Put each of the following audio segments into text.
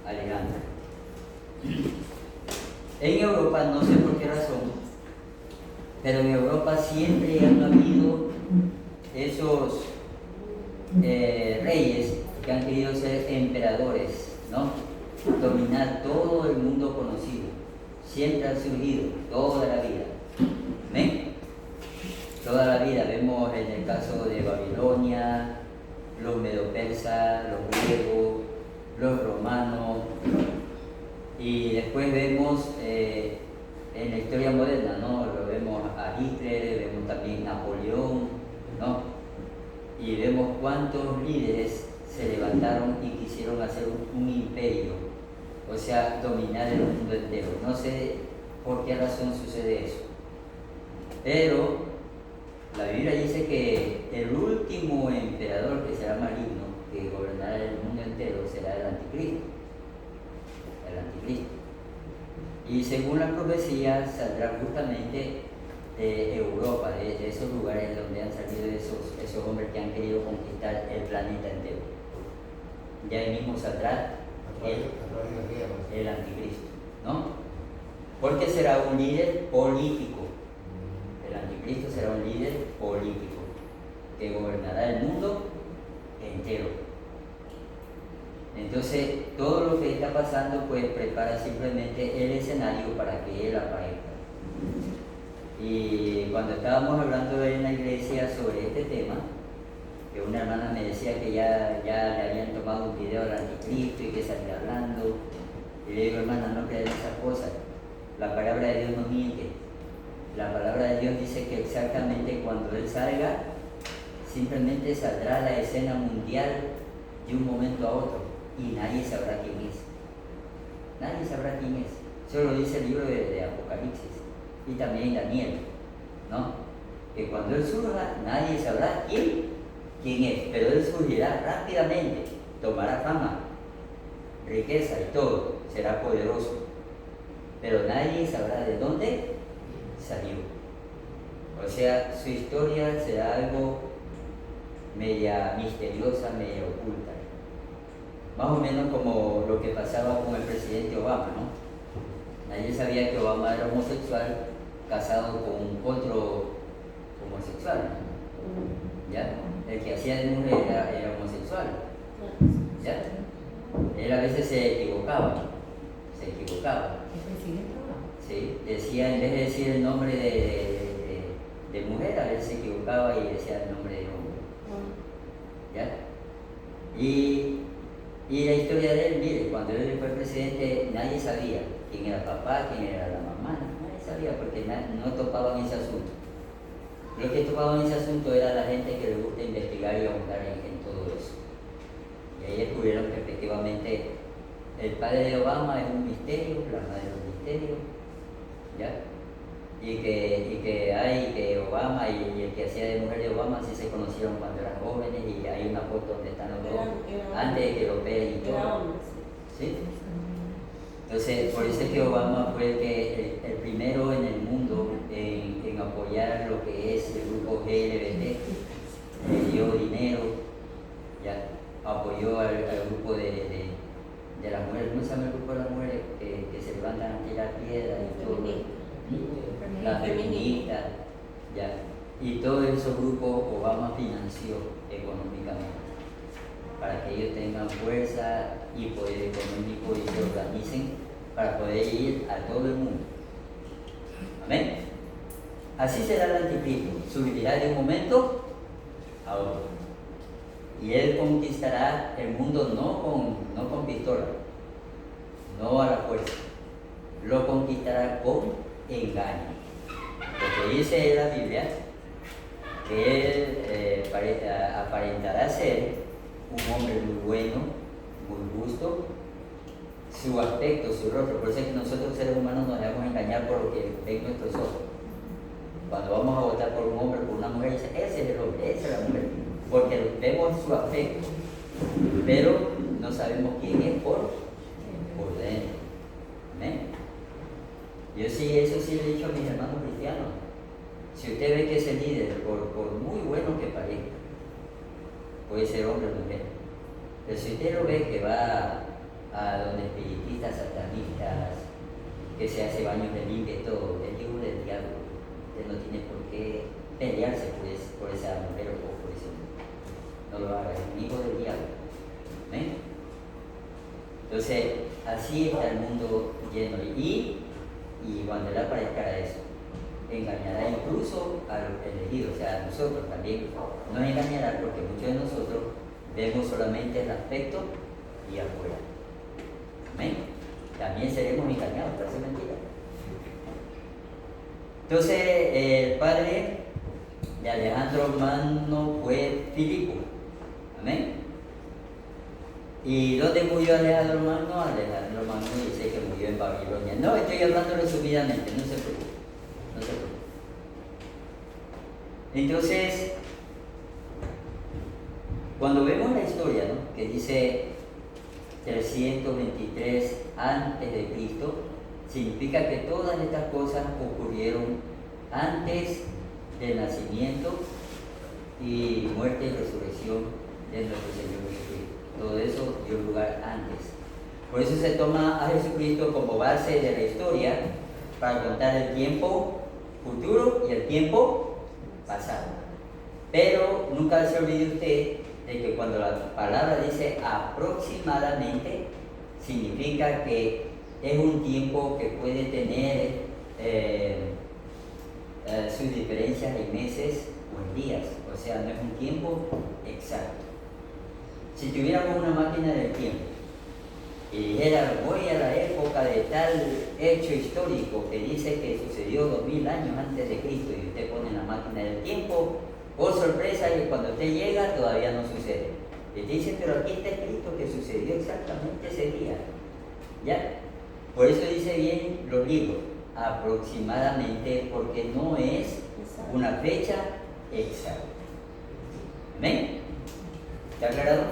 Alejandra. En Europa, no sé por qué razón, pero en Europa siempre han habido esos reyes que han querido ser emperadores, ¿no? Dominar todo el mundo conocido. Siempre han surgido, toda la vida. ¿Ven? Toda la vida. Vemos en el caso de Babilonia, los medo-persas, los griegos, los romanos, y después vemos en la historia moderna, ¿no? Lo vemos a Hitler, vemos también Napoleón, ¿no? Y vemos cuántos líderes se levantaron y quisieron hacer un imperio, o sea, dominar el mundo entero. No sé por qué razón sucede eso, pero la Biblia dice que el último emperador que será maligno, que gobernará el mundo entero, será el anticristo. El anticristo. Y según la profecía saldrá justamente de Europa, de esos lugares donde han salido esos hombres que han querido conquistar el planeta entero. Ya ahí mismo saldrá el anticristo, ¿no? Porque será un líder político. El anticristo será un líder político que gobernará el mundo entero. Entonces, todo lo que está pasando, pues prepara simplemente el escenario para que él aparezca. Y cuando estábamos hablando en la iglesia sobre este tema, que una hermana me decía que ya le habían tomado un video al anticristo y que salía hablando, y le digo, hermana, no crean esas cosas. La palabra de Dios no miente. La palabra de Dios dice que exactamente cuando él salga, simplemente saldrá a la escena mundial de un momento a otro. Y nadie sabrá quién es. Nadie sabrá quién es. Eso lo dice el libro de Apocalipsis y también Daniel, ¿no? Que cuando él surja, nadie sabrá quién es, pero él surgirá rápidamente, tomará fama, riqueza y todo, será poderoso, pero nadie sabrá de dónde salió. O sea, su historia será algo media misteriosa, media oculta. Más o menos como lo que pasaba con el presidente Obama, ¿no? Nadie sabía que Obama era homosexual, casado con otro homosexual, ¿no? ¿Ya? El que hacía de mujer era homosexual, ¿ya? Él a veces se equivocaba. ¿El presidente Obama? Sí, decía, en vez de decir el nombre de mujer, a veces se equivocaba y decía el nombre de hombre, ¿ya? Y la historia de él, mire, cuando él fue presidente, nadie sabía quién era el papá, quién era la mamá, nadie sabía porque no topaban ese asunto. Los que topaban ese asunto era la gente que le gusta investigar y ahondar en todo eso. Y ahí descubrieron que efectivamente el padre de Obama es un misterio, la madre es un misterio, ¿ya? Y que Obama y el que hacía de mujer de Obama sí se conocieron cuando eran jóvenes, y hay una foto donde están los dos antes de que lo operen y todo. ¿Sí? Entonces, por eso es que Obama fue el primero en el mundo en apoyar lo que es el grupo LGBT, le dio dinero, ya apoyó al grupo de las mujeres. ¿Cómo se llama el grupo de las mujeres que se levantan a tirar piedras y todo? Las feministas, ya. Y todos esos grupos Obama financió económicamente para que ellos tengan fuerza y poder económico y se organicen para poder ir a todo el mundo. Amén. Así será el anticristo, subirá de un momento a otro. Y él conquistará el mundo no con pistola, no a la fuerza, lo conquistará con engaño. Porque dice la Biblia que él aparentará ser un hombre muy bueno, muy justo, su aspecto, su rostro. Por eso es que nosotros seres humanos nos dejamos engañar por lo que ven nuestros ojos. Cuando vamos a votar por un hombre, por una mujer, dice, ese es el hombre, esa es la mujer, porque vemos su aspecto, pero no sabemos quién es por dentro. Amén. Yo sí, eso sí le he dicho a mis hermanos cristianos. Si usted ve que ese líder, por muy bueno que parezca, puede ser hombre o mujer, pero si usted lo ve que va a donde espiritistas, satanistas, que se hace baños de limpia y todo, es hijo del diablo. Usted no tiene por qué pelearse por esa mujer o por ese hombre. No lo haga, es un hijo del diablo. ¿Ven? Entonces, así está el mundo lleno. Y cuando Él aparezca a eso, engañará incluso a los elegidos, o sea, a nosotros también. Nos engañará porque muchos de nosotros vemos solamente el aspecto y afuera. ¿Amén? También seremos engañados, parece mentira. Entonces, el padre de Alejandro Magno fue Filipo. Amén. ¿Y dónde murió Alejandro Magno? Alejandro Magno dice que murió en Babilonia. No, estoy hablando resumidamente, no se preocupe. No se preocupe. Entonces, cuando vemos la historia, ¿no?, que dice 323 antes de Cristo, significa que todas estas cosas ocurrieron antes del nacimiento y muerte y resurrección de nuestro Señor Jesucristo. Todo eso dio lugar antes. Por eso se toma a Jesucristo como base de la historia para contar el tiempo futuro y el tiempo pasado. Pero nunca se olvide usted de que cuando la palabra dice aproximadamente, significa que es un tiempo que puede tener sus diferencias en meses o en días, o sea, no es un tiempo exacto. Si tuviéramos una máquina del tiempo y dijera, voy a la época de tal hecho histórico que dice que sucedió 2000 años antes de Cristo, y usted pone la máquina del tiempo, por sorpresa, y cuando usted llega todavía no sucede. Y te dice, pero aquí está escrito que sucedió exactamente ese día. ¿Ya? Por eso dice bien los libros, aproximadamente, porque no es una fecha exacta. ¿Amén? ¿Está aclarado?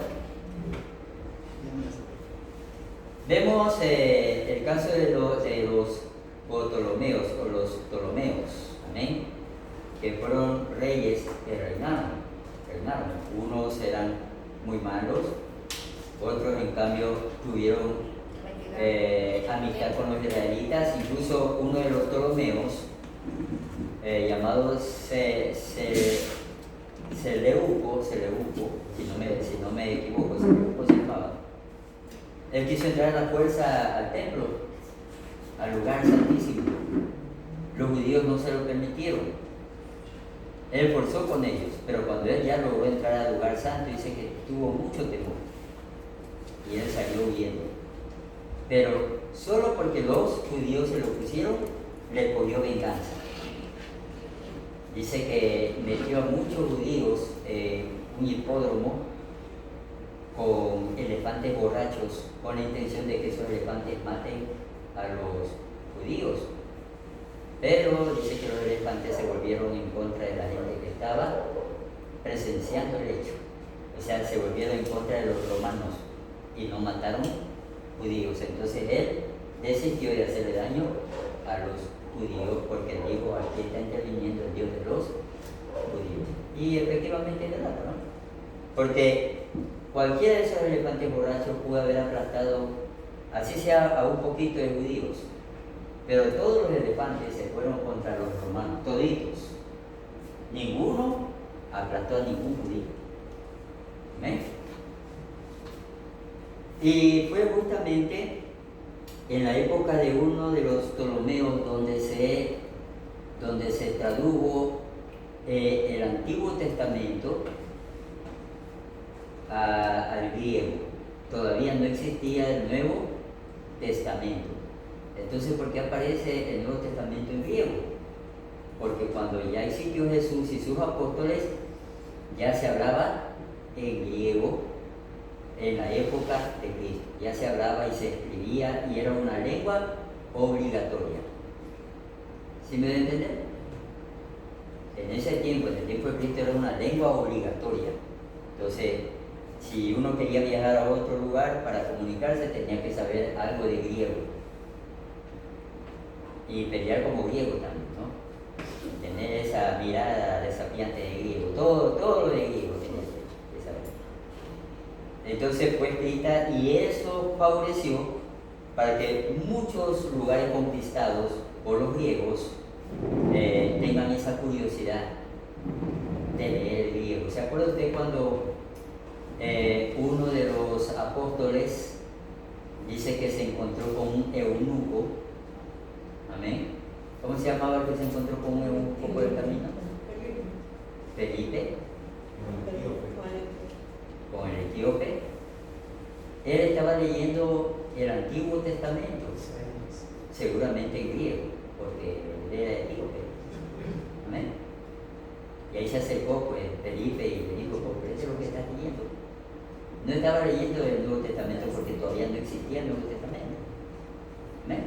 Vemos el caso de los Ptolomeos o los Ptolomeos. Amén. Que fueron reyes que reinaron. Unos eran muy malos, otros en cambio tuvieron amistad con los israelitas. Incluso uno de los Ptolomeos, llamado Seleuco, si no me equivoco, Seleuco se llamaba. Él quiso entrar a la fuerza al templo, al lugar santísimo. Los judíos no se lo permitieron. Él forzó con ellos, pero cuando él ya logró entrar al lugar santo, dice que tuvo mucho temor y él salió huyendo. Pero solo porque los judíos se lo pusieron, le cogió venganza. Dice que metió a muchos judíos en un hipódromo con elefantes borrachos, con la intención de que esos elefantes maten a los judíos. Pero dice que los elefantes se volvieron en contra de la gente que estaba presenciando el hecho. O sea, se volvieron en contra de los romanos y no mataron judíos. Entonces él desistió de hacerle daño a los judíos, porque dijo, aquí está interviniendo el Dios de los judíos. Y efectivamente es verdad, ¿no? Porque cualquiera de esos elefantes borrachos pudo haber aplastado, así sea, a un poquito de judíos. Pero todos los elefantes se fueron contra los romanos, toditos. Ninguno aplastó a ningún judío. ¿Ven? Y fue justamente en la época de uno de los Ptolomeos donde se tradujo el Antiguo Testamento al griego. Todavía no existía el Nuevo Testamento. Entonces, ¿por qué aparece el Nuevo Testamento en griego? Porque cuando ya existió Jesús y sus apóstoles, ya se hablaba en griego en la época de Cristo. Ya se hablaba y se escribía y era una lengua obligatoria. ¿Sí me deben entender? En ese tiempo, en el tiempo de Cristo, era una lengua obligatoria. Entonces, si uno quería viajar a otro lugar para comunicarse, tenía que saber algo de griego. Y pelear como griego también, ¿no? Tener esa mirada desafiante de griego, todo lo de griego tenía que saber. Entonces fue escrita y eso favoreció para que muchos lugares conquistados por los griegos tengan esa curiosidad de leer el griego. ¿Se acuerda usted cuando uno de los apóstoles dice que se encontró con un eunuco? Amén. ¿Cómo se llamaba el que se encontró con un eunuco por el camino? Felipe. Con el etíope. Él estaba leyendo el Antiguo Testamento, seguramente en griego, porque él era etíope. Amén. Y ahí se acercó pues Felipe y le dijo, ¿por qué es lo que estás leyendo? No estaba leyendo el Nuevo Testamento porque todavía no existía el Nuevo Testamento. ¿Amén?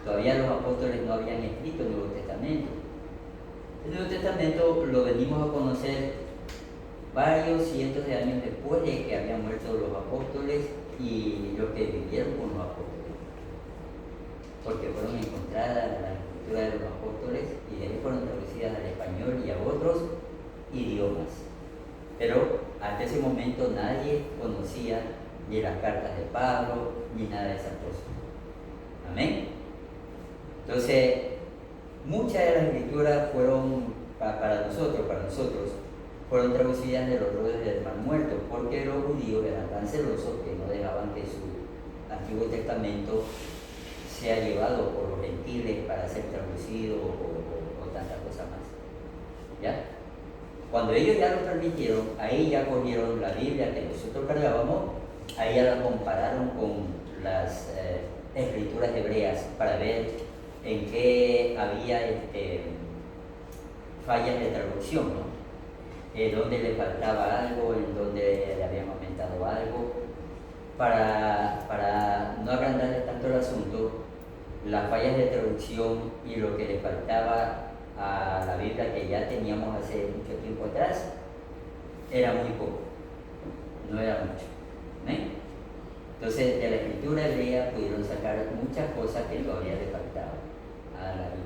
Todavía los apóstoles no habían escrito el Nuevo Testamento. El Nuevo Testamento lo venimos a conocer varios cientos de años después de que habían muerto los apóstoles y los que vivieron con los apóstoles, porque fueron encontradas las escrituras de los apóstoles y de ahí fueron traducidas al español y a otros idiomas. Pero hasta ese momento nadie conocía ni las cartas de Pablo ni nada de esas cosas. Amén. Entonces, muchas de las escrituras fueron para nosotros, fueron traducidas de los rollos del Mar Muerto, porque los judíos eran tan celosos que no dejaban que su Antiguo Testamento sea llevado por los gentiles para ser traducido o tantas cosas más. ¿Ya? Cuando ellos ya lo permitieron, ahí ya cogieron la Biblia que nosotros cargábamos, ahí ya la compararon con las escrituras hebreas para ver en qué había fallas de traducción, ¿no? Donde le faltaba algo, en donde le habían aumentado algo, para no agrandarle tanto el asunto, las fallas de traducción y lo que le faltaba a la Biblia que ya teníamos hace mucho tiempo atrás, era muy poco, no era mucho. ¿Eh? Entonces, de la escritura hebrea pudieron sacar muchas cosas que todavía le faltaban a la Biblia.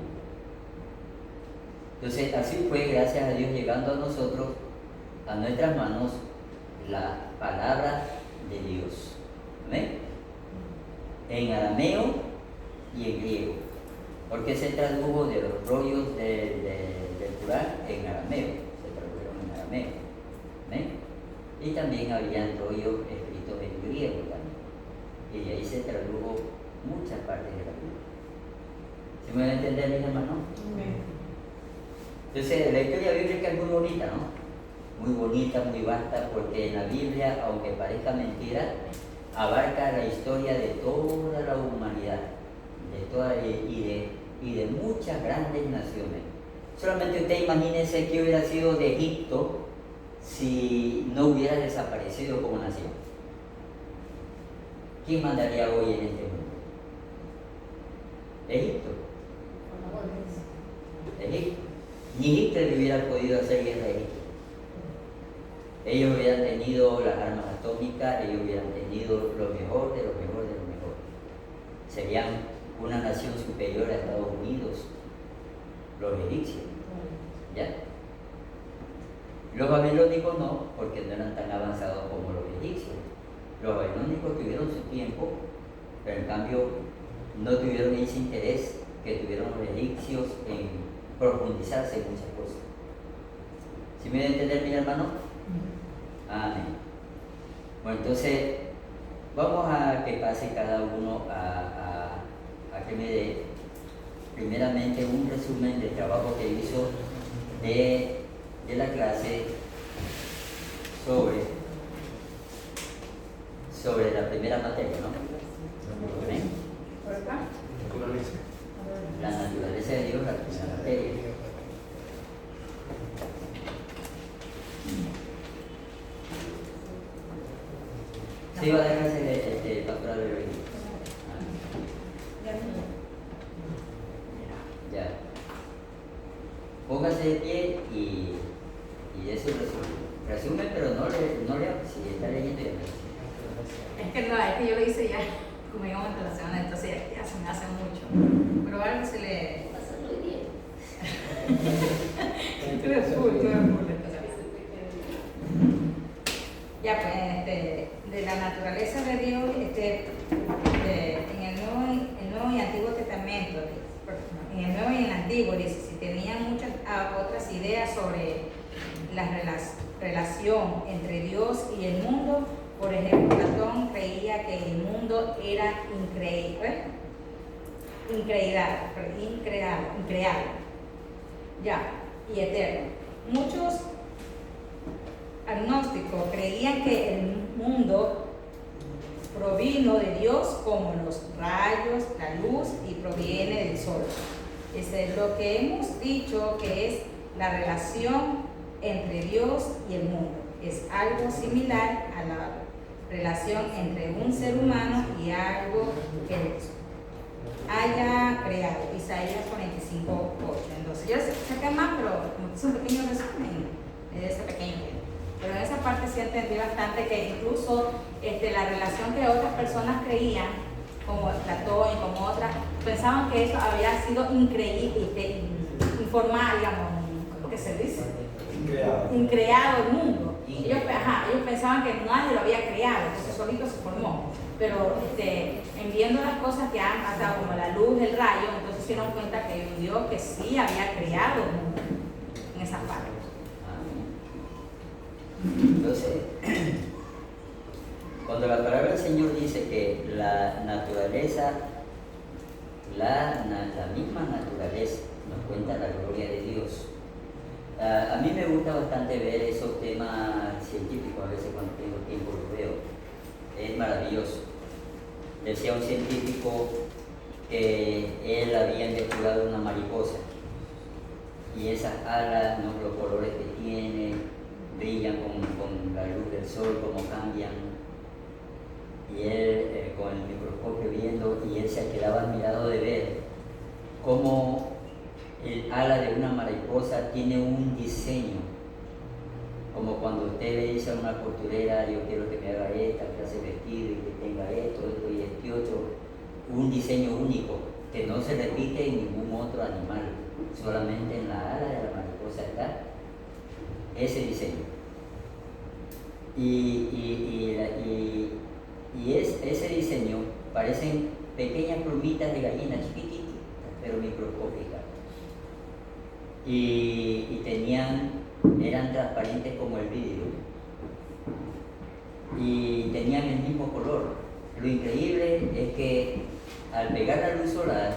Entonces, así fue, gracias a Dios, llegando a nosotros, a nuestras manos, la palabra de Dios. ¿Amén? En arameo y en griego. Porque se tradujo de los rollos del Corán en arameo. Se tradujeron en arameo. ¿Amén? Y también habían rollos escritos en griego también. Y de ahí se tradujo muchas partes de la Biblia. ¿Se me va a entender, mis hermanos? Amén. Entonces, la historia bíblica es muy bonita, ¿no? Muy bonita, muy vasta, porque en la Biblia, aunque parezca mentira, abarca la historia de toda la humanidad, y de muchas grandes naciones. Solamente usted imagínese qué hubiera sido de Egipto si no hubiera desaparecido como nación. ¿Quién mandaría hoy en este mundo? Egipto. Egipto. Ni Hitler hubiera podido hacer guerra a Egipto. Ellos hubieran tenido las armas atómicas, ellos hubieran tenido lo mejor de lo mejor de lo mejor. Serían una nación superior a Estados Unidos, los egipcios. ¿Ya? Los babilónicos no, porque no eran tan avanzados como los egipcios. Los babilónicos tuvieron su tiempo, pero en cambio no tuvieron ese interés que tuvieron los egipcios en profundizarse en muchas cosas. ¿Sí me voy a entender, mi hermano? Amén. Bueno, entonces vamos a que pase cada uno a que me dé primeramente un resumen del trabajo que hizo de la clase sobre la primera materia, ¿no? ¿Amén? ¿Por acá? La naturaleza de Dios, la primera materia. Sí, va a dejarse capturar el ritmo. Ya. Póngase de pie y eso resumen, pero no lea, si está leyendo ya. Es que yo lo hice ya, como digamos, la semana, entonces ya se me hace mucho. Pero algo se le... Pasarlo hoy día. Tuve full. Ya pues, de de la naturaleza de Dios en el Nuevo y Antiguo Testamento, en el Nuevo y en el Antiguo, dice, si tenían muchas otras ideas sobre la relación entre Dios y el mundo. Por ejemplo, Platón creía que el mundo era increado, ya, y eterno. Muchos agnósticos creían que el mundo provino de Dios como los rayos, la luz, y proviene del sol. Es lo que hemos dicho que es la relación entre Dios y el mundo. Es algo similar a la relación entre un ser humano y algo que haya creado. Isaías 45:8. Entonces, yo saqué más, pero es un pequeño resumen de ese pequeño. Pero en esa parte sí entendí bastante que incluso la relación que otras personas creían, como Platón y como otras, pensaban que eso había sido increíble, informal, digamos, ¿cómo que se dice? Increado el mundo. Ellos pensaban que nadie lo había creado, entonces solito se formó. Pero en viendo las cosas que han pasado, como la luz, el rayo, entonces se dieron cuenta que hay un Dios que sí había creado el mundo en esa parte. Entonces, cuando la palabra del Señor dice que la naturaleza, la misma naturaleza nos cuenta la gloria de Dios. A mí me gusta bastante ver esos temas científicos, a veces cuando tengo tiempo los veo. Es maravilloso. Decía un científico que él había investigado una mariposa y esas alas, ¿no?, los colores que tiene, brillan con la luz del sol, cómo cambian. Y él con el microscopio viendo, y él se quedaba admirado de ver cómo el ala de una mariposa tiene un diseño, como cuando usted le dice a una costurera, yo quiero que me haga esta clase de vestido y que tenga esto y este otro, un diseño único que no se repite en ningún otro animal, solamente en la ala de la mariposa está ese diseño. Ese diseño parecen pequeñas plumitas de gallina chiquititas, pero microscópicas. Y eran transparentes como el vidrio y tenían el mismo color. Lo increíble es que al pegar la luz solar,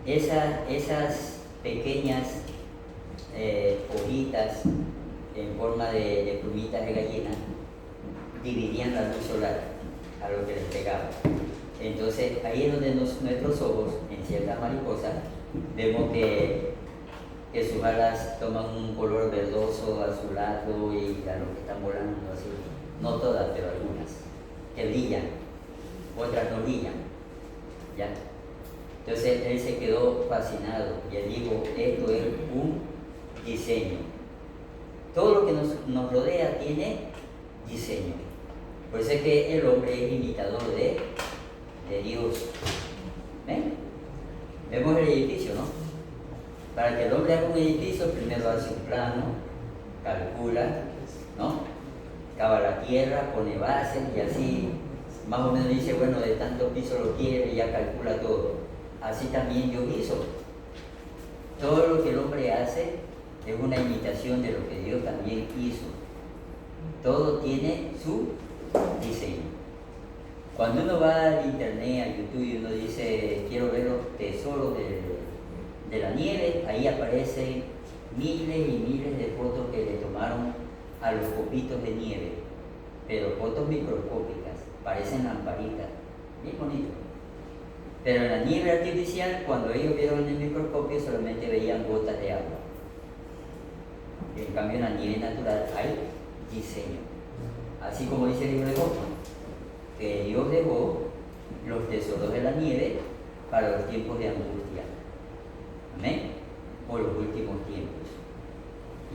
esas pequeñas hojitas en forma de plumitas de gallina dividían la luz solar a lo que les pegaba. Entonces ahí es donde nuestros ojos, en ciertas mariposas, vemos que sus alas toman un color verdoso, azulado, y claro que están volando así. No todas, pero algunas, que brillan, otras no brillan. ¿Ya? Entonces él se quedó fascinado y él dijo, esto es un diseño. Todo lo que nos rodea tiene diseño. Por eso es que el hombre es imitador de Dios. ¿Ven? Vemos el edificio, ¿no? Para que el hombre haga un edificio, primero hace un plano, calcula, ¿no? Cava la tierra, pone bases y así, más o menos dice, bueno, de tantos pisos lo quiere y ya calcula todo. Así también Dios hizo. Todo lo que el hombre hace es una imitación de lo que Dios también hizo. Todo tiene su diseño. Cuando uno va al internet, a YouTube, y uno dice, quiero ver los tesoros de la nieve, ahí aparecen miles y miles de fotos que le tomaron a los copitos de nieve, pero fotos microscópicas, parecen lamparitas, bien bonito. Pero en la nieve artificial, cuando ellos vieron en el microscopio, solamente veían gotas de agua. En cambio, en la nieve natural hay diseño. Así como dice el libro de Hoffman, que Dios dejó los tesoros de la nieve para los tiempos de angustia. Amén. O los últimos tiempos.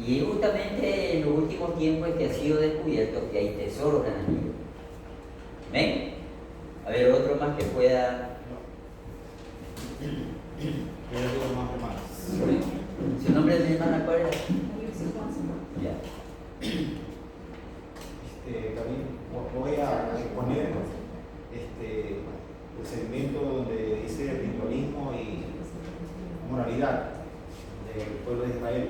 Y justamente en los últimos tiempos es que ha sido descubierto que hay tesoros en la nieve. Amén. A ver, otro más que pueda. ¿Su nombre es mi hermana cuál era? Ya. David voy a exponer el segmento donde dice ritualismo y moralidad del pueblo de Israel.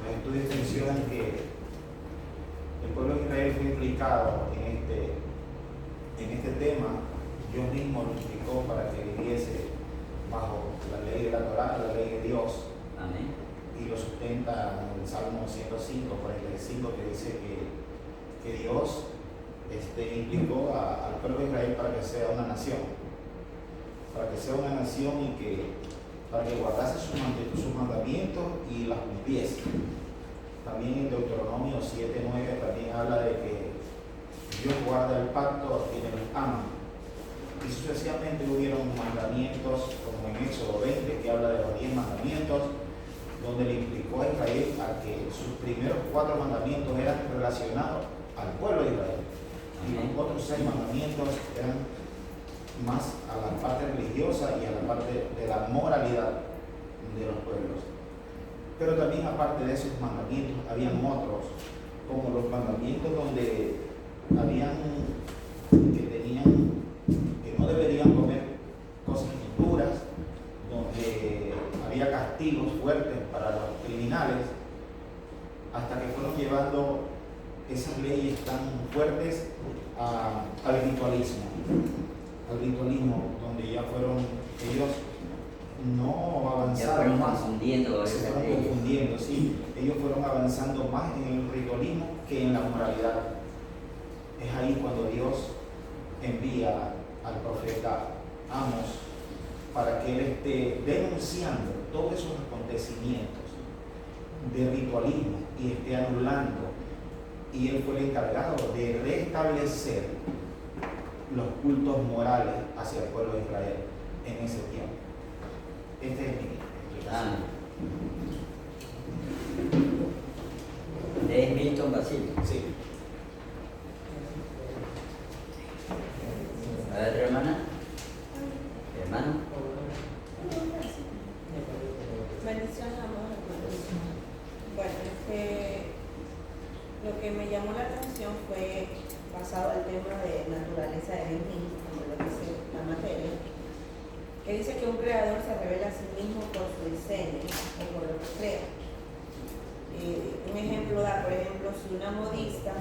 Los estudios mencionan que el pueblo de Israel fue implicado en este tema. Dios mismo lo implicó para que viviese bajo la ley de la Torá, la ley de Dios. Amén. Y lo sustenta en el Salmo 105, 45, que dice que Dios implicó al pueblo de Israel para que sea una nación. Para que sea una nación y para que guardase sus mandamientos y las cumpliese. También en Deuteronomio 7:9 también habla de que Dios guarda el pacto a quienes los aman. Y sucesivamente hubieron mandamientos, como en Éxodo 20, que habla de los 10 mandamientos, donde le implicó a Israel a que sus primeros 4 mandamientos eran relacionados al pueblo de Israel. Y los otros 6 mandamientos eran más a la parte religiosa y a la parte de la moralidad de los pueblos. Pero también aparte de esos mandamientos, habían otros, como los mandamientos donde que no deberían comer cosas impuras, donde había castigos fuertes para los criminales, hasta que fueron llevando esas leyes tan fuertes al ritualismo, donde ya fueron ellos no avanzaron más, se fueron confundiendo, sí, ellos fueron avanzando más en el ritualismo que en la moralidad. Es ahí cuando Dios envía al profeta Amos para que él esté denunciando todos esos acontecimientos de ritualismo y esté anulando. Y él fue el encargado de restablecer los cultos morales hacia el pueblo de Israel en ese tiempo. Este es mi explicación. ¿Es Milton Basilio? Sí. A ver, hermana. Hermano. Bendiciones, amor. Bueno, lo que me llamó la atención fue basado al tema de naturaleza de Dios mismo, como lo dice la materia, que dice que un creador se revela a sí mismo por su diseño o por lo que crea. Un ejemplo da, por ejemplo, si una modista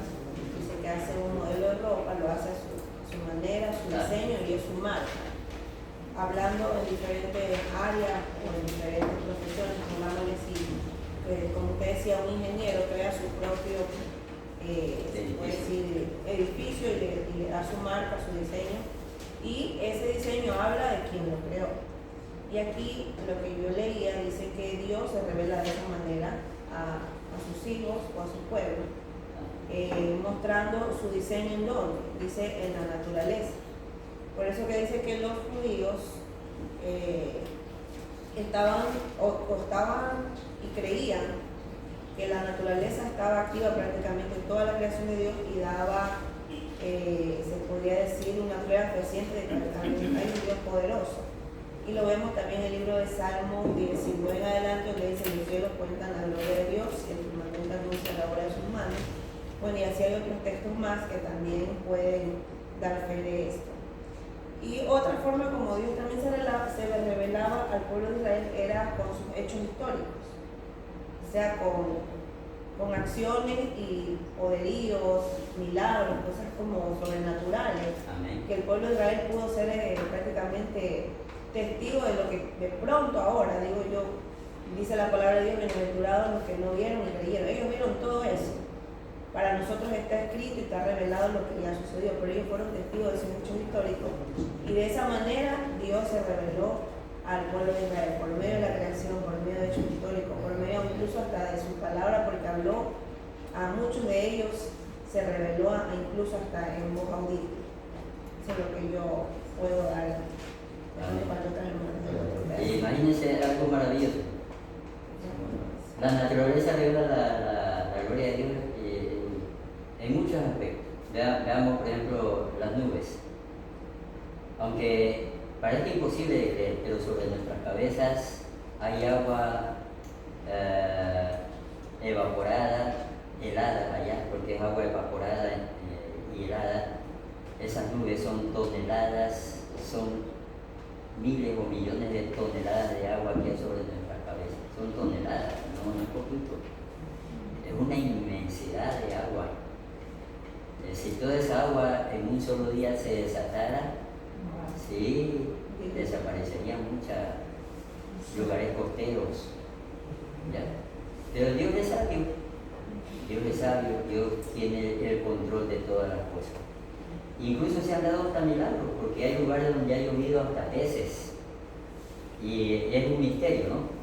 dice que hace un modelo de ropa, lo hace a su manera, su diseño y es su marca. Hablando en diferentes áreas o en diferentes profesiones, pongámosle así, como usted decía, un ingeniero crea su propio edificio y le da su marca, su diseño, y ese diseño habla de quien lo creó. Y aquí lo que yo leía dice que Dios se revela de esa manera a sus hijos o a su pueblo, mostrando su diseño en donde, dice en la naturaleza. Por eso que dice que los judíos estaban y creían que la naturaleza estaba activa prácticamente en toda la creación de Dios y daba, se podría decir, una prueba fehaciente de que también hay un Dios poderoso. Y lo vemos también en el libro de Salmo 19 en adelante, donde dice: los cielos cuentan la gloria de Dios y el firmamento anuncia la obra de sus manos. Bueno, y así hay otros textos más que también pueden dar fe de esto. Y otra forma como Dios también se revelaba al pueblo de Israel era con sus hechos históricos, o sea, con acciones y poderíos, milagros, cosas como sobrenaturales. Amén. Que el pueblo de Israel pudo ser prácticamente testigo de lo que de pronto ahora, digo yo, dice la palabra de Dios: bienaventurados los que no vieron y creyeron. Ellos vieron todo eso. Para nosotros está escrito y está revelado lo que ya sucedió, pero ellos fueron testigos de esos hechos históricos, y de esa manera Dios se reveló al pueblo de Israel por medio de la creación, por medio de hechos históricos, por medio incluso hasta de su palabra, porque habló a muchos de ellos, se reveló incluso hasta en voz audible. Eso es lo que yo puedo dar. Imagínense algo maravilloso. La naturaleza revela la gloria de Dios en muchos aspectos. Veamos, por ejemplo, las nubes. Aunque parezca imposible de creer, pero sobre nuestras cabezas hay agua evaporada helada allá, porque es agua evaporada y helada. Esas nubes son toneladas, son miles o millones de toneladas de agua que hay sobre nuestras cabezas. Son toneladas, no es poquito. Es una inmensidad de agua. Si toda esa agua en un solo día se desatara, sí, desaparecerían muchos lugares costeros. ¿Ya? Pero Dios es sabio. Dios es sabio, Dios tiene el control de todas las cosas. Incluso se han dado hasta milagros, porque hay lugares donde ha llovido hasta peces. Y es un misterio, ¿no?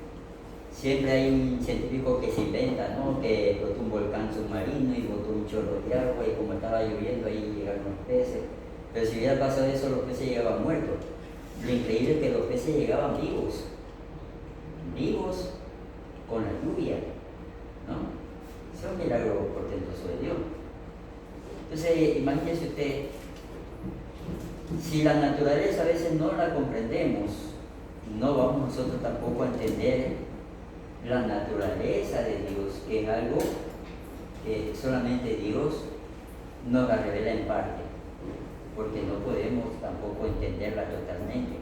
Siempre hay un científico que se inventa, ¿no? Que explotó un volcán submarino y botó un chorro de agua y como estaba lloviendo ahí llegaron los peces. Pero si hubiera pasado eso, los peces llegaban muertos. Lo increíble es que los peces llegaban vivos. Vivos con la lluvia, ¿no? Es un milagro portentoso de Dios. Entonces, imagínese usted, si la naturaleza a veces no la comprendemos, no vamos nosotros tampoco a entender la naturaleza de Dios, que es algo que solamente Dios nos la revela en parte, porque no podemos tampoco entenderla totalmente.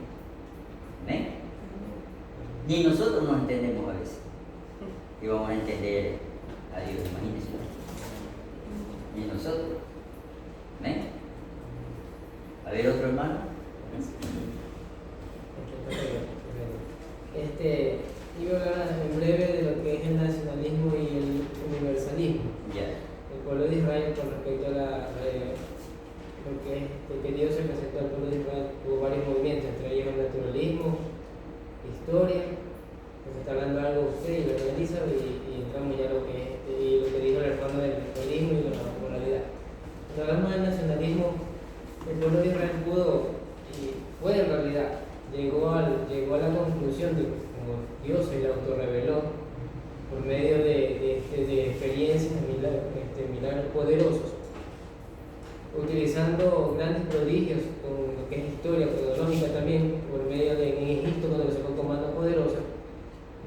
¿Ven? Ni nosotros nos entendemos a veces. Y vamos a entender a Dios, imagínense. Ni nosotros. ¿Ven? A ver, otro hermano. Iba a hablar en breve de lo que es el nacionalismo y el universalismo. Ya. El pueblo de Israel con respecto a lo que es que Dios se presentó al pueblo de Israel, hubo varios movimientos, entre ellos el naturalismo, historia, pues está hablando algo usted y lo analiza y entramos ya a lo que es y lo que dijo el hermano del nacionalismo y la moralidad. Cuando hablamos del nacionalismo, el pueblo de Israel pudo y fue en realidad, llegó a la conclusión de que como Dios se le autorreveló por medio de experiencias, milagros poderosos, utilizando grandes prodigios con lo que es historia cronológica también, por medio de en Egipto cuando le sacó con mano poderosa,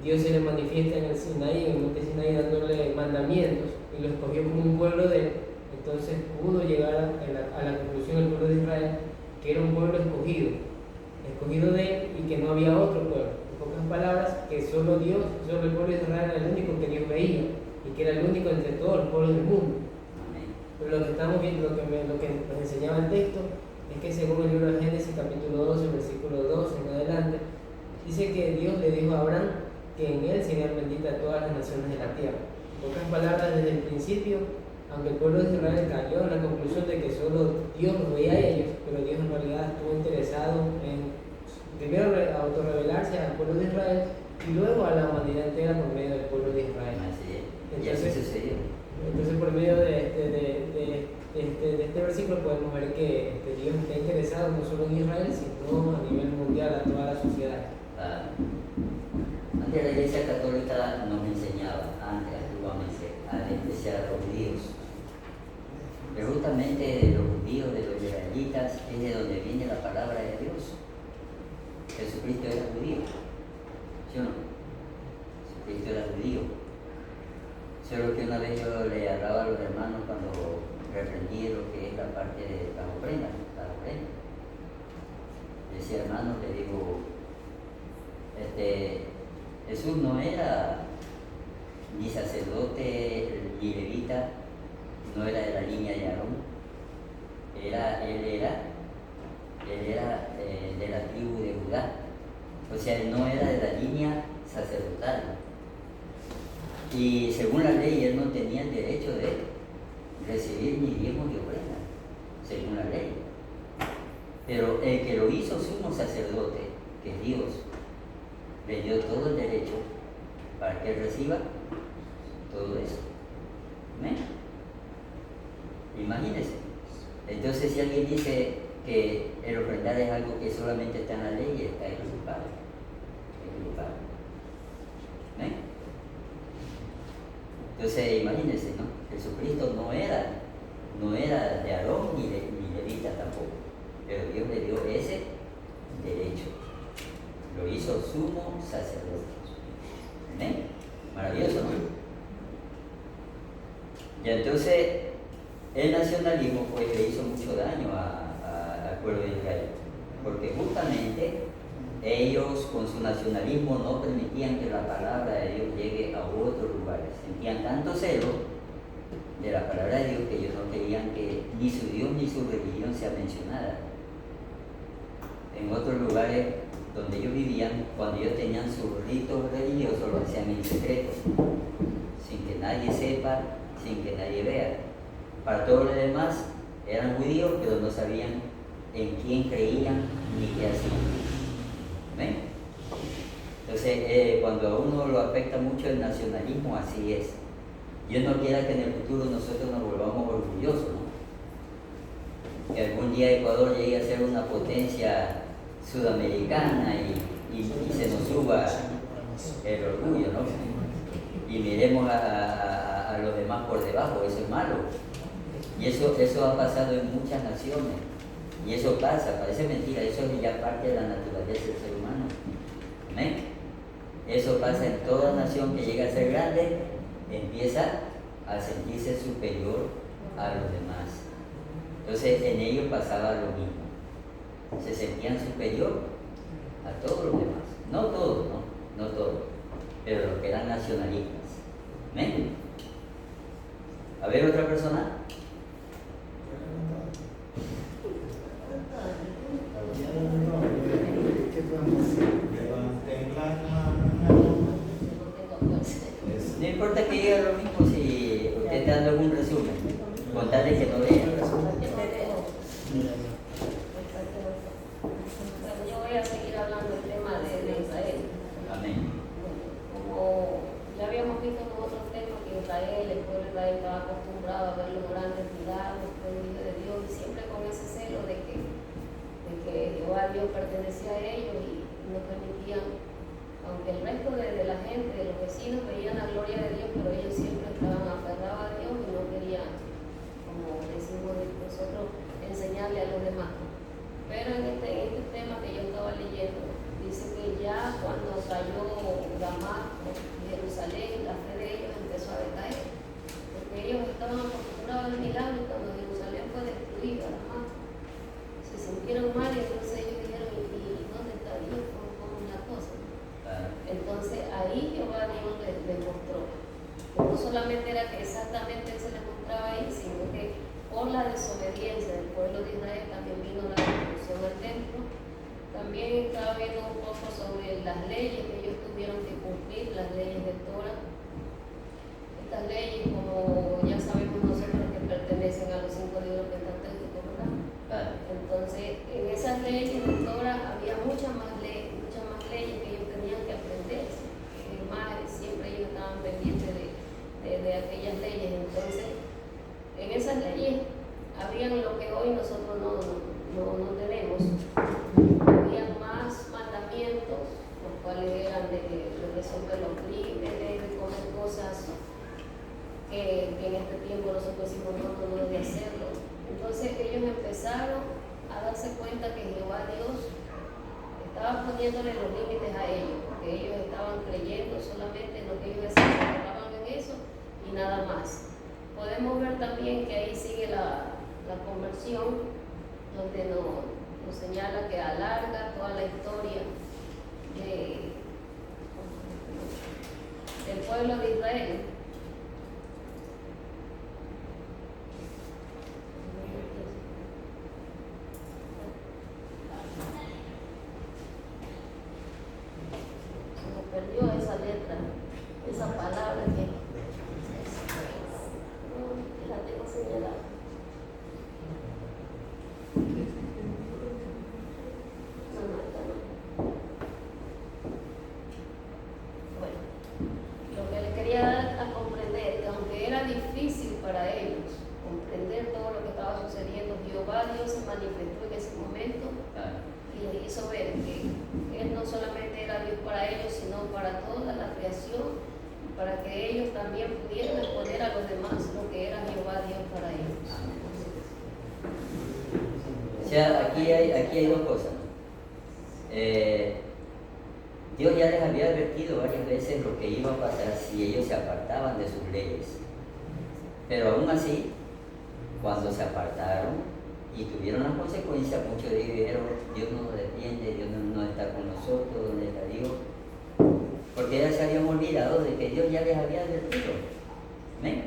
Dios se le manifiesta en el Sinaí, en el monte Sinaí, dándole mandamientos y lo escogió como un pueblo de él. Entonces pudo llegar a la conclusión del pueblo de Israel que era un pueblo escogido de él y que no había otro pueblo. En pocas palabras, que solo Dios, solo el pueblo de Israel era el único que Dios veía y que era el único entre todos los pueblos del mundo. Pero lo que estamos viendo, lo que nos enseñaba el texto, es que según el libro de Génesis capítulo 12, versículo 2 en adelante, dice que Dios le dijo a Abraham que en él serían benditas todas las naciones de la tierra. En pocas palabras, desde el principio, aunque el pueblo de Israel cayó en la conclusión de que solo Dios los veía a ellos, pero Dios en realidad estuvo interesado en primero autorrevelarse al pueblo de Israel y luego a la humanidad entera por medio del pueblo de Israel. Así es. Y Entonces, así sucedió. Entonces, por medio de este versículo podemos ver que Dios está interesado no solo en Israel, sino a nivel mundial, a toda la sociedad. Antes la Iglesia Católica nos enseñaba, antiguamente, a despreciar a los judíos. Pero justamente de los judíos, de los israelitas, es de donde viene la palabra de Dios. Jesucristo era judío, ¿sí o no? Jesucristo era judío. Solo que una vez yo le hablaba a los hermanos cuando reprendí lo que es la parte de las ofrendas. Decía, hermanos, le digo, Jesús no era ni sacerdote ni levita, no era de la línea de Aarón, él era de la tribu de Judá, o sea, él no era de la línea sacerdotal. Y según la ley, él no tenía el derecho de recibir ni diezmos de ofrenda, según la ley. Pero el que lo hizo sumo sacerdote, que es Dios, le dio todo el derecho para que él reciba todo eso. ¿Ven? Imagínense. Entonces, si alguien dice que el ofrendar es algo que solamente está en la ley, está equivocado. ¿Ven? Entonces, imagínense, ¿no? Jesucristo no era de Aarón ni levita tampoco, pero Dios le dio ese derecho. Lo hizo sumo sacerdote. ¿Ven? Maravilloso, ¿no? Y entonces el nacionalismo pues le hizo mucho daño al pueblo de Israel, porque justamente ellos con su nacionalismo no permitían que la palabra de Dios llegue a otros lugares. Sentían tanto celo de la palabra de Dios que ellos no querían que ni su Dios ni su religión sea mencionada. En otros lugares donde ellos vivían, cuando ellos tenían sus ritos religiosos, lo hacían en secreto, sin que nadie sepa, sin que nadie vea. Para todos los demás eran judíos, pero no sabían en quién creían ni qué hacían. ¿Ven? Entonces, cuando a uno lo afecta mucho el nacionalismo, así es. Dios no quiera que en el futuro nosotros nos volvamos orgullosos, ¿no? Que algún día Ecuador llegue a ser una potencia sudamericana y se nos suba el orgullo, ¿no? Y miremos a los demás por debajo, eso es malo. Y eso ha pasado en muchas naciones. Y eso pasa, parece mentira, eso es ya parte de la naturaleza del ser humano. ¿Amén? Eso pasa en toda nación que llega a ser grande, empieza a sentirse superior a los demás. Entonces en ellos pasaba lo mismo. Se sentían superior a todos los demás. No todos, no todos, pero los que eran nacionalistas. ¿Amén? A ver, otra persona. No importa que diga lo mismo si usted está dando algún resumen, contarle que no lea. Yo voy a seguir hablando del tema de Israel. Amén. Como ya habíamos visto en otros temas que Israel, el pueblo de Israel estaba acostumbrado a ver los grandes milagros, prodigios de Dios, y siempre con ese celo de que Jehová Dios pertenecía a ellos y no permitían, aunque el resto de la gente, de los vecinos, veían la gloria de Dios, pero ellos siempre estaban aferrados a Dios y no querían, como decimos nosotros, enseñarle a los demás. Pero en este tema que yo estaba leyendo, dice que ya cuando cayó Damasco, Jerusalén, la fe de ellos empezó a decaer, porque ellos estaban acostumbrados al milagro y cuando Jerusalén fue destruida, Damasco, se sintieron mal y entonces ellos dijeron, ¿y dónde está Dios? ¿Cómo es la cosa? Entonces ahí Jehová Dios les mostró. No solamente era que exactamente Él se les mostraba ahí, sino que por la desobediencia del pueblo de Israel también vino la destrucción al templo. También estaba viendo un poco sobre las leyes que ellos tuvieron que cumplir, las leyes de Torah. Estas leyes, como ya sabemos nosotros, que pertenecen a los 5 libros pentateucos, ¿verdad? Entonces, en esas leyes de Torah había muchas más leyes que ellos tenían que aprender. Más siempre ellos estaban pendientes de aquellas leyes. Entonces, en esas leyes habían lo que hoy nosotros no tenemos. Habían más mandamientos, los cuales eran de resolver los crímenes, de comer cosas que en este tiempo nosotros decimos no debe hacerlo. Entonces ellos empezaron a darse cuenta que Jehová Dios estaba poniéndole los límites a ellos, porque ellos estaban creyendo solamente en lo que ellos decían, se enfocaban en eso y nada más. Podemos ver también que ahí sigue la conversión, donde nos señala que alarga toda la historia del pueblo de Israel. Perdió esa letra, esa palabra que la tengo señalada. Bueno, lo que les quería dar a comprender, que aunque era difícil para ellos comprender todo lo que estaba sucediendo, Jehová Dios se manifestó en ese momento y les hizo ver que Él no solamente era Dios para ellos, sino para toda la creación, para que ellos también pudieran exponer a los demás lo que era Jehová Dios para ellos. O sea, aquí hay dos cosas. Dios ya les había advertido varias veces lo que iba a pasar si ellos se apartaban de sus leyes. Pero aún así, cuando se apartaron y tuvieron las consecuencias, muchos de ellos dijeron, Dios no nos defiende, Dios no está con nosotros, ¿dónde está Dios? Porque ya se habían olvidado de que Dios ya les había advertido. ¿Ven?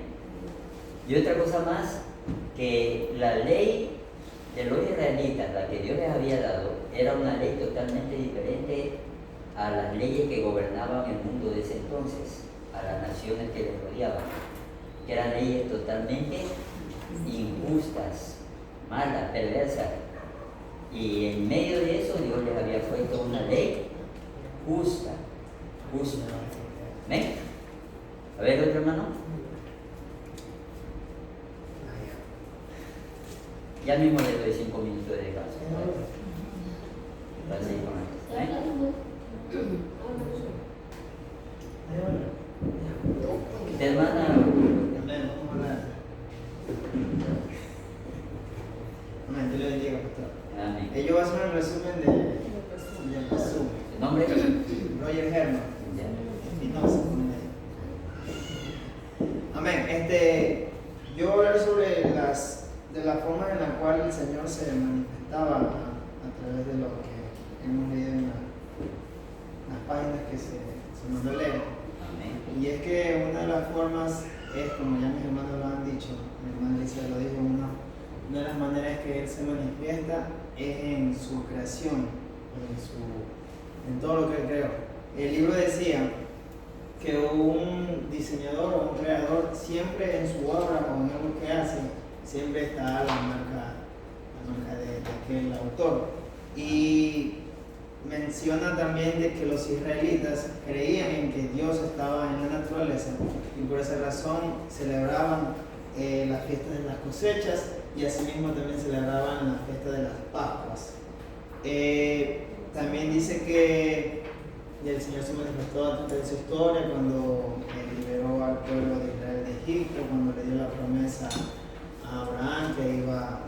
Y otra cosa más, que la ley de los israelitas, la que Dios les había dado, era una ley totalmente diferente a las leyes que gobernaban el mundo de ese entonces, a las naciones que les rodeaban, que eran leyes totalmente injustas, malas, perversas. Y en medio de eso Dios les había puesto una ley justa. ¿Ven? A ver, otro hermano. Ya mismo le doy 5 minutos de descanso. Para seguir con esto. Hermana. Amén, Dios le bendiga, pastor. Amén. Yo voy a hacer un resumen del resumen. ¿Tu nombre? Roger Herman. Espinosa. Amén. Yo voy a hablar sobre de la forma en la cual el Señor se manifestaba a través de lo que hemos leído en las páginas que se nos leen. Amén. Y es que una de las formas es, como ya mis hermanos lo han dicho, mi hermana Alicia lo dijo, una de las maneras que Él se manifiesta es en su creación, en todo lo que Él creó. El libro decía que un diseñador o un creador siempre en su obra o en algo que hace, siempre está la marca de aquel autor. Y menciona también de que los israelitas creían en que Dios estaba en la naturaleza y por esa razón celebraban las fiestas de las cosechas y asimismo también celebraban la fiesta de las Pascuas. También dice que el Señor se manifestó a través de su historia cuando liberó al pueblo de Israel de Egipto, cuando le dio la promesa a Abraham que iba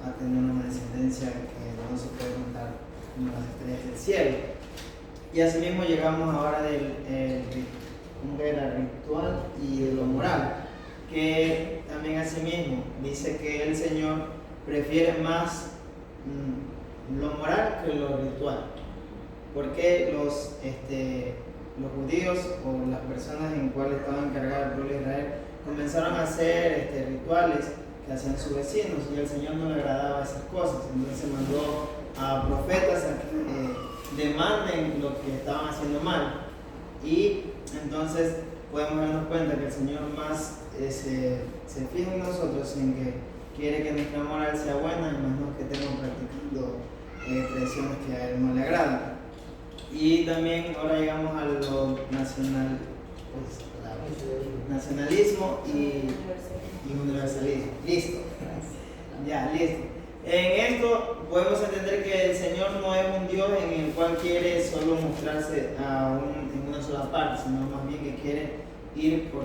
a tener una descendencia que no se puede contar como las estrellas del cielo. Y asimismo llegamos ahora del ritual y de lo moral, que también asimismo dice que el Señor prefiere más lo moral que lo ritual, porque los judíos o las personas en cuales estaban encargadas del pueblo de Israel comenzaron a hacer rituales que hacían sus vecinos y al Señor no le agradaba esas cosas, entonces mandó a profetas a que demanden lo que estaban haciendo mal. Y entonces podemos darnos cuenta que el Señor más se fija en nosotros, en que quiere que nuestra moral sea buena y más no que estemos practicando tradiciones que a Él no le agradan. Y también ahora llegamos a lo nacionalismo y universalismo. Listo. Ya, listo. En esto podemos entender que el Señor no es un Dios en el cual quiere solo mostrarse en una sola parte, sino más bien que quiere ir por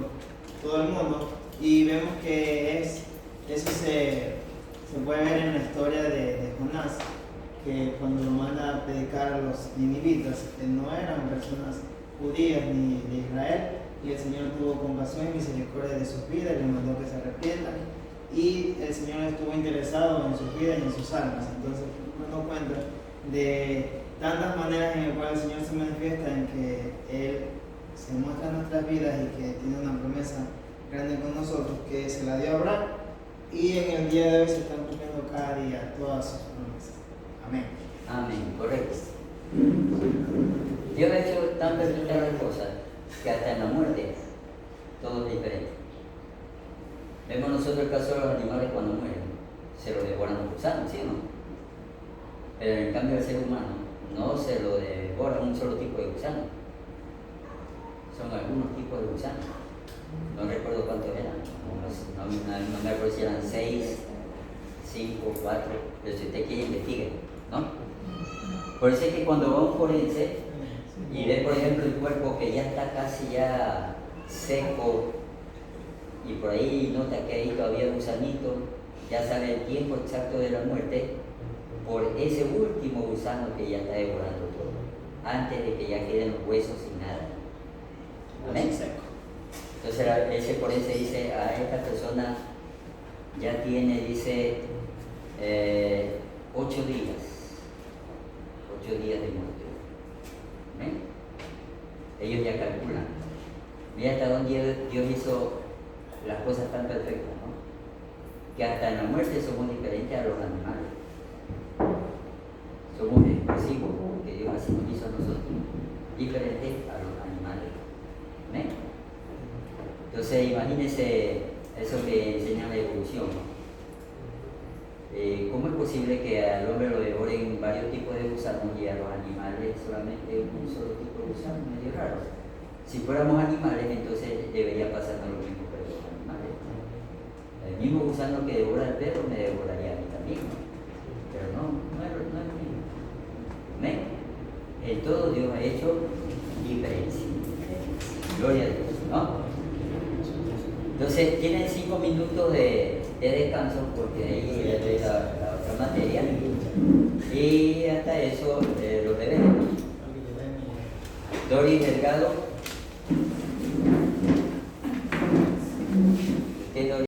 todo el mundo. Y vemos que eso se puede ver en la historia de Jonás, que cuando lo manda a predicar a los ninivitas, que no eran personas judías ni de Israel, y el Señor tuvo compasión y misericordia de sus vidas y les mandó que se arrepientan. Y el Señor estuvo interesado en sus vidas y en sus almas. Entonces nos damos cuenta de tantas maneras en las cuales el Señor se manifiesta, en que Él se muestra en nuestras vidas y que tiene una promesa grande con nosotros, que se la dio a Abraham, y en el día de hoy se están cumpliendo cada día todas sus promesas. Amén. Amén, correcto. Dios ha hecho tan perfectas las cosas que hasta en la muerte todo es diferente. Vemos nosotros el caso de los animales cuando mueren, se lo devoran los gusanos, ¿sí o no? Pero en cambio el ser humano no se lo devora un solo tipo de gusano, son algunos tipos de gusanos. No recuerdo cuántos eran, no me acuerdo si eran 6, 5, 4, pero si usted quiere investigue, ¿no? Por eso es que cuando va un forense y ve por ejemplo el cuerpo que ya está casi ya seco y por ahí nota que ahí todavía hay gusanito, ya sabe el tiempo exacto de la muerte por ese último gusano que ya está devorando todo, antes de que ya queden los huesos sin nada. Amén. Entonces ese forense dice, a esta persona ya tiene, dice, 8 días. 8 días de muerte. ¿Ven? Ellos ya calculan. Mira hasta dónde Dios hizo las cosas tan perfectas, ¿no? Que hasta en la muerte somos diferentes a los animales. Somos explosivos, porque Dios así nos hizo a nosotros, diferentes a los animales. ¿Ven? Entonces imagínense eso que enseña la evolución, ¿no? ¿Cómo es posible que al hombre lo devoren varios tipos de gusanos y a los animales solamente un solo tipo de gusano? Medio raro. Si fuéramos animales, entonces debería pasarnos lo mismo que los animales. El mismo gusano que devora al perro me devoraría a mí también, ¿no? Pero no es lo mismo. ¿Ven? En todo Dios ha hecho diferencia. Gloria a Dios, ¿no? Entonces tienen 5 minutos de descanso porque ahí ya doy la otra materia y hasta eso los deberes. Doris Delgado.